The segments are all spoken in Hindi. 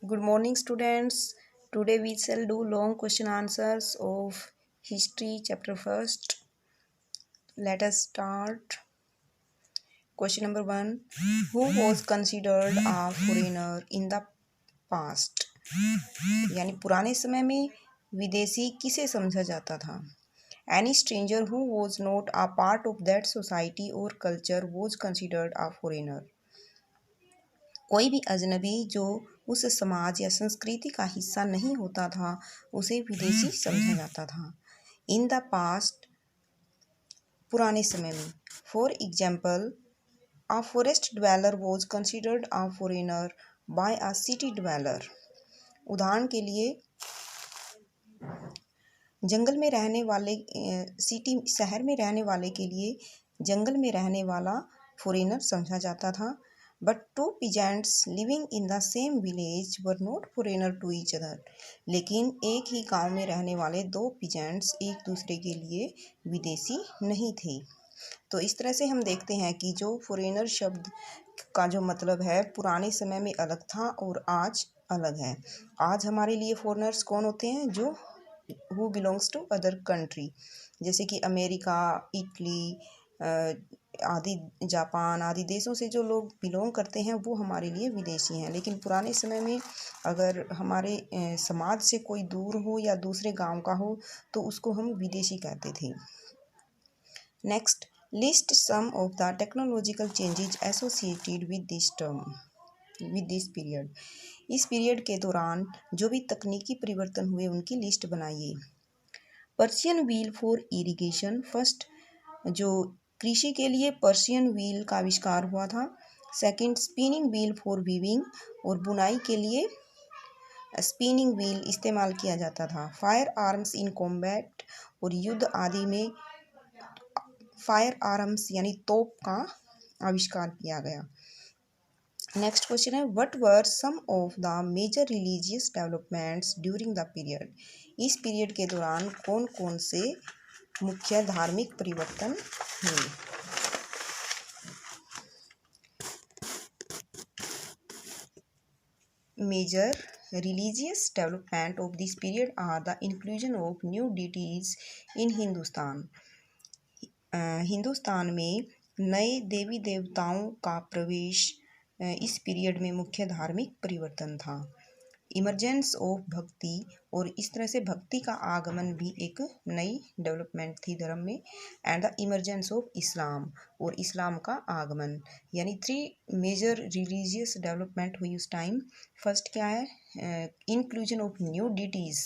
Good morning, students. Today we shall do long question answers of history chapter first. Let us start. Question number 1. Who was considered a foreigner in the past? यानी पुराने समय में विदेशी किसे समझा जाता था? Any stranger who was not a part of that society or culture was considered a foreigner. कोई भी अजनबी जो उस समाज या संस्कृति का हिस्सा नहीं होता था उसे विदेशी समझा जाता था। इन द पास्ट, पुराने समय में। For example, a forest dweller was considered a foreigner by a city dweller. उदाहरण के लिए, जंगल में रहने वाले शहर में रहने वाले के लिए जंगल में रहने वाला फॉरेनर समझा जाता था। But two peasants living in the same village were not foreigner to each other. लेकिन एक ही गांव में रहने वाले दो पीजेंट्स एक दूसरे के लिए विदेशी नहीं थे। तो इस तरह से हम देखते हैं कि जो फॉरेनर शब्द का जो मतलब है पुराने समय में अलग था और आज अलग है। आज हमारे लिए फॉरेनर्स कौन होते हैं? जो who belongs to other country, जैसे कि अमेरिका, इटली आदि, जापान आदि देशों से जो लोग बिलोंग करते हैं वो हमारे लिए विदेशी हैं। लेकिन पुराने समय में अगर हमारे समाज से कोई दूर हो या दूसरे गांव का हो तो उसको हम विदेशी कहते थे। Next, list some of the technological changes associated with this term with this period. इस पीरियड के दौरान जो भी तकनीकी परिवर्तन हुए उनकी लिस्ट बनाइए। Persian wheel for irrigation, first जो कृषि के लिए पर्शियन व्हील का आविष्कार हुआ था। Second, spinning wheel for weaving, और बुनाई के लिए स्पिनिंग व्हील इस्तेमाल किया जाता था। फायर आर्म्स इन कॉम्बैट, और युद्ध आदि में फायर आर्म्स यानी तोप का आविष्कार किया गया। नेक्स्ट क्वेश्चन है, what were some of the major religious developments during the period. इस पीरियड के दौरान कौन कौन से मुख्य धार्मिक परिवर्तन हुए? Major religious development of this period are the inclusion of new deities in Hindustan. Hindustan में नए देवी देवताओं का प्रवेश इस पीरियड में मुख्य धार्मिक परिवर्तन था। इमरजेंस ऑफ भक्ति, और इस तरह से भक्ति का आगमन भी एक नई डेवलपमेंट थी धर्म में। And the emergence of Islam, और इस्लाम का आगमन, यानी 3 मेजर रिलीजियस डेवलपमेंट हुई उस टाइम। फर्स्ट क्या है? इंक्लूजन ऑफ न्यू डिटीज़,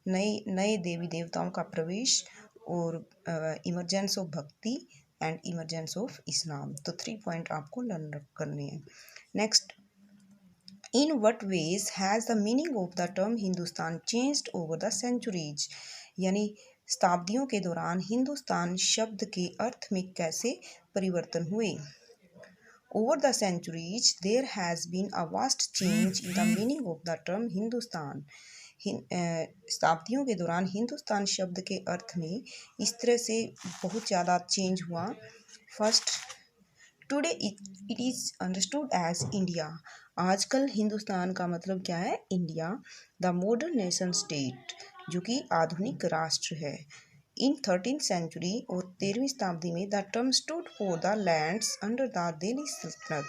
नए देवी देवताओं का प्रवेश, और इमरजेंस ऑफ भक्ति एंड इमरजेंस ऑफ इस्लाम। तो 3 पॉइंट आपको लर्न करने हैं। Next, In what ways has the meaning of the term Hindustan changed over the centuries? यानी शताब्दियों के दौरान हिंदुस्तान शब्द के अर्थ में कैसे परिवर्तन हुए? Over the centuries, there has been a vast change in the meaning of the term Hindustan. शताब्दियों के दौरान हिंदुस्तान शब्द के अर्थ में इस तरह से बहुत ज़्यादा चेंज हुआ। First, today it is understood as India. आजकल हिंदुस्तान का मतलब क्या है? India. The modern nation state, जो कि आधुनिक राष्ट्र है। इन 13th सेंचुरी, और 13वीं शताब्दी में the term stood for the lands under the Delhi सल्तनत।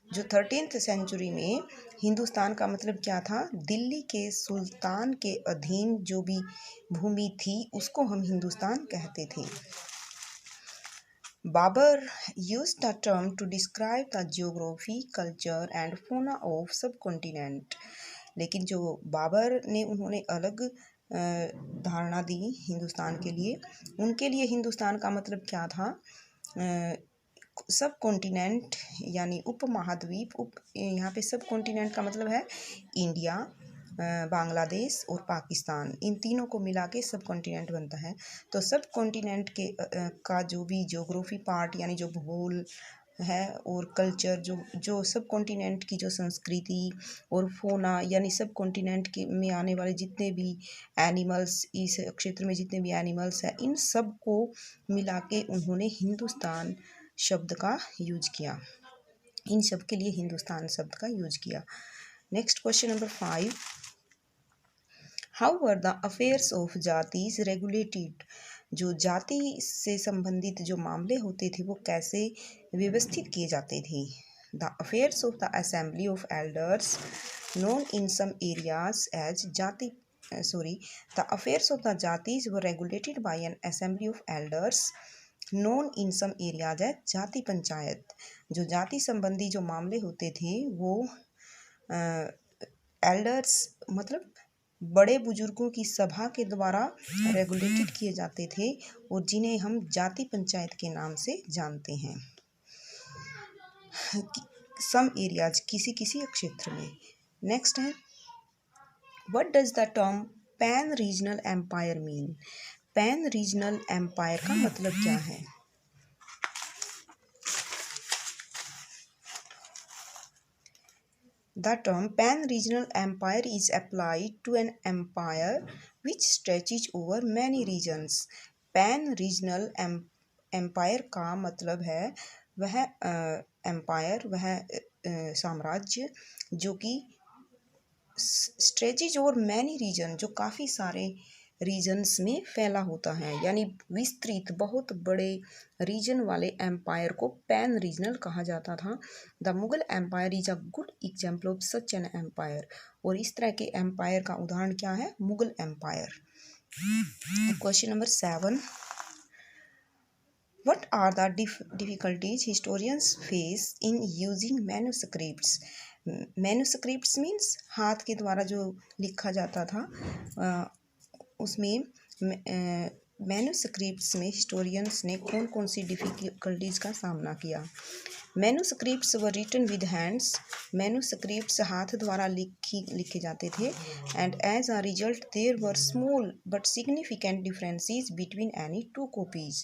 जो 13th सेंचुरी में हिंदुस्तान का मतलब क्या था? दिल्ली के सुल्तान के अधीन जो भी भूमि थी उसको हम हिंदुस्तान कहते थे। Babur used the term to describe the geography, culture and fauna of subcontinent. लेकिन जो बाबर ने उन्होंने अलग धारणा दी हिंदुस्तान के लिए, उनके लिए हिंदुस्तान का मतलब क्या था? सब कॉन्टिनेंट यानी उपमहाद्वीप। यहाँ पे सब कॉन्टिनेंट का मतलब है इंडिया, बांग्लादेश और पाकिस्तान, इन तीनों को मिला के सब कॉन्टिनेंट बनता है। तो सब कॉन्टिनेंट के का जो भी ज्योग्राफी पार्ट यानी जो भूगोल है, और कल्चर, जो सब कॉन्टिनेंट की जो संस्कृति, और फोना यानी सब कॉन्टिनेंट के में आने वाले जितने भी एनिमल्स, इस क्षेत्र में जितने भी एनिमल्स हैं, इन सब को मिला के उन्होंने हिंदुस्तान शब्द का यूज किया। इन सब के लिए हिंदुस्तान शब्द का यूज किया। Next question number 5, how were the affairs of jatis regulated? जो जाति से संबंधित जो मामले होते थे वो कैसे व्यवस्थित किए जाते थे? The affairs of the assembly of elders known in some areas as the affairs of the jatis were regulated by an assembly of elders known in some areas as जाति पंचायत। जो जाति संबंधी जो मामले होते थे वो एल्डर्स मतलब बड़े बुजुर्गों की सभा के द्वारा रेगुलेटेड किए जाते थे और जिन्हें हम जाति पंचायत के नाम से जानते हैं। सम एरियाज किसी किसी क्षेत्र में। नेक्स्ट है, what does the term pan regional empire mean? Pan regional empire का मतलब क्या है? The term pan-regional empire is applied to an empire which stretches over many regions. Pan-regional empire का मतलब है वह एम्पायर, वह साम्राज्य जो कि स्ट्रेचेज ओवर मैनी रीजन, जो काफ़ी सारे रीजन्स में फैला होता है, यानी विस्तृत बहुत बड़े रीजन वाले एम्पायर को पैन रीजनल कहा जाता था। The Mughal empire is a good example of such an empire. और इस तरह के एम्पायर का उदाहरण क्या है? Mughal empire. Question number 7, What are the difficulties historians face in using manuscripts? Manuscripts means हाथ के द्वारा जो लिखा जाता था, उसमें मैन्यूस्क्रिप्ट्स में हिस्टोरियंस ने कौन कौन सी डिफ़िकल्टीज़ का सामना किया? Manuscripts were written with hands. Manuscripts हाथ द्वारा लिखे जाते थे। And as a result there were small but significant differences between any two copies.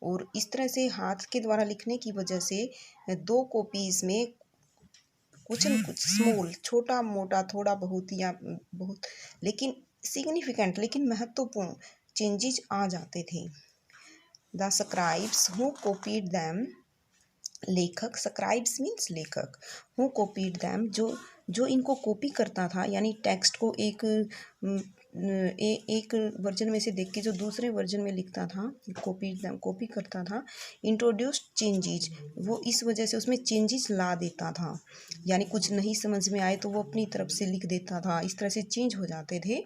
और इस तरह से हाथ के द्वारा लिखने की वजह से दो कॉपीज़ में कुछ न कुछ स्मॉल, छोटा मोटा, थोड़ा बहुत या बहुत, लेकिन सिग्निफिकेंट, लेकिन महत्वपूर्ण चेंजेस आ जाते थे। The scribes who copied them, लेखक, स्क्राइब्स मीन्स लेखक, हु कॉपीड दैम जो इनको कॉपी करता था, यानी टेक्स्ट को एक वर्जन में से देख के जो दूसरे वर्जन में लिखता था, कॉपी करता था। इंट्रोड्यूस्ड चेंजेस, वो इस वजह से उसमें चेंजेस ला देता था, यानी कुछ नहीं समझ में आए तो वो अपनी तरफ से लिख देता था, इस तरह से चेंज हो जाते थे।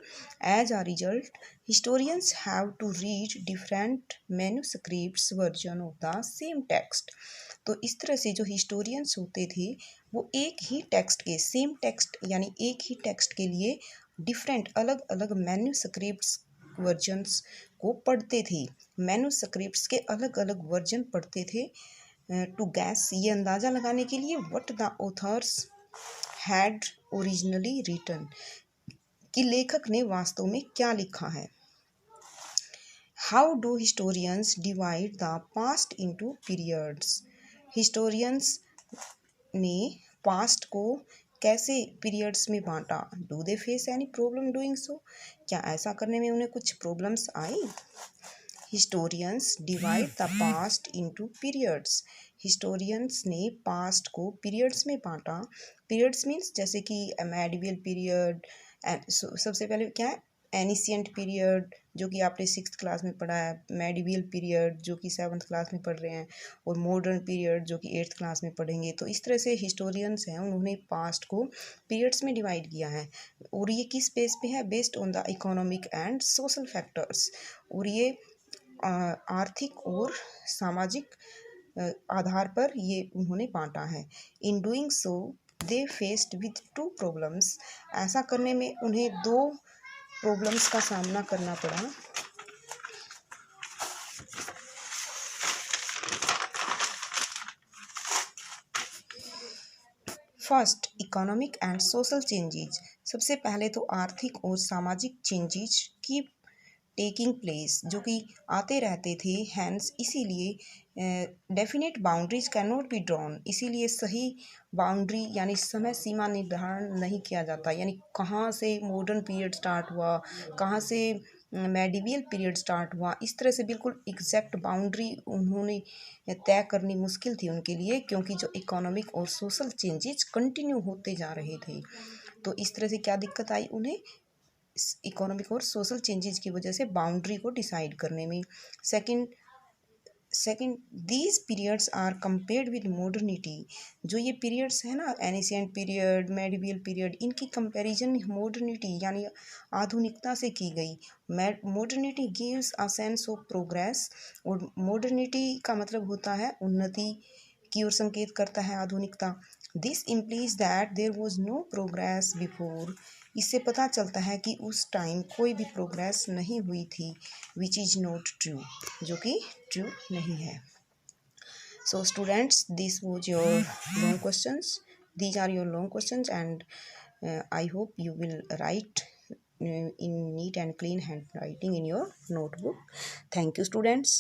As a result historians have to read different manuscripts version of the same text. तो इस तरह से जो हिस्टोरियंस होते थे वो एक ही टेक्स्ट के, सेम टेक्स्ट यानी एक ही टेक्स्ट के लिए डिफरेंट अलग अलग मैन्यूस्क्रिप्ट्स वर्जन्स को पढ़ते थे। मैन्यूस्क्रिप्ट्स के अलग अलग वर्जन पढ़ते थे टू गैस, ये अंदाज़ा लगाने के लिए, what the authors had originally written, कि लेखक ने वास्तव में क्या लिखा है। How do historians divide the past into periods? Historians ने पास्ट को कैसे पीरियड्स में बांटा? Do they face any problem doing so? क्या ऐसा करने में उन्हें कुछ प्रॉब्लम्स आई? Historians divide the past into periods. Historians ने पास्ट को पीरियड्स में बांटा। पीरियड्स मीन्स जैसे कि मेडिवल पीरियड, सबसे पहले क्या है, एनिशियंट पीरियड जो कि आपने 6th क्लास में पढ़ा है, मेडिवल पीरियड जो कि 7th क्लास में पढ़ रहे हैं, और मॉडर्न पीरियड जो कि 8th क्लास में पढ़ेंगे। तो इस तरह से हिस्टोरियंस हैं, उन्होंने पास्ट को पीरियड्स में डिवाइड किया है। और ये किस बेस पे है? Based on the economic and social factors. और ये आर्थिक और सामाजिक आधार पर ये उन्होंने बांटा है। In doing so they faced with 2 problems. ऐसा करने में उन्हें 2 प्रॉब्लम्स का सामना करना पड़ा। First, economic and social changes. सबसे पहले तो आर्थिक और सामाजिक चेंजेज की टेकिंग प्लेस, जो कि आते रहते थे। हैंस इसीलिए definite boundaries can not be drawn, इसीलिए सही बाउंड्री यानी समय सीमा निर्धारण नहीं किया जाता, यानी कहाँ से मॉडर्न पीरियड स्टार्ट हुआ, कहाँ से मेडिवल पीरियड स्टार्ट हुआ, इस तरह से बिल्कुल एग्जैक्ट बाउंड्री उन्होंने तय करनी मुश्किल थी उनके लिए, क्योंकि जो इकोनॉमिक और सोशल चेंजेस कंटिन्यू होते जा रहे थे। तो इस तरह से क्या दिक्कत आई उन्हें, इकोनॉमिक और सोशल चेंजेस की वजह से बाउंड्री को डिसाइड करने में। Second these periods are compared with modernity. जो ये पीरियड्स है ना, एनिशियंट पीरियड, मेडिवल पीरियड, इनकी कंपैरिजन मॉडर्निटी यानी आधुनिकता से की गई। Modernity gives a sense of progress, और मॉडर्निटी का मतलब होता है उन्नति की ओर संकेत करता है आधुनिकता। This implies that there was no progress before. इससे पता चलता है कि उस टाइम कोई भी प्रोग्रेस नहीं हुई थी, विच इज़ नॉट ट्रू, जो कि ट्रू नहीं है। So students, this was your long questions. These are your long questions, and I hope you will write in neat and clean handwriting in your notebook. Thank you, students.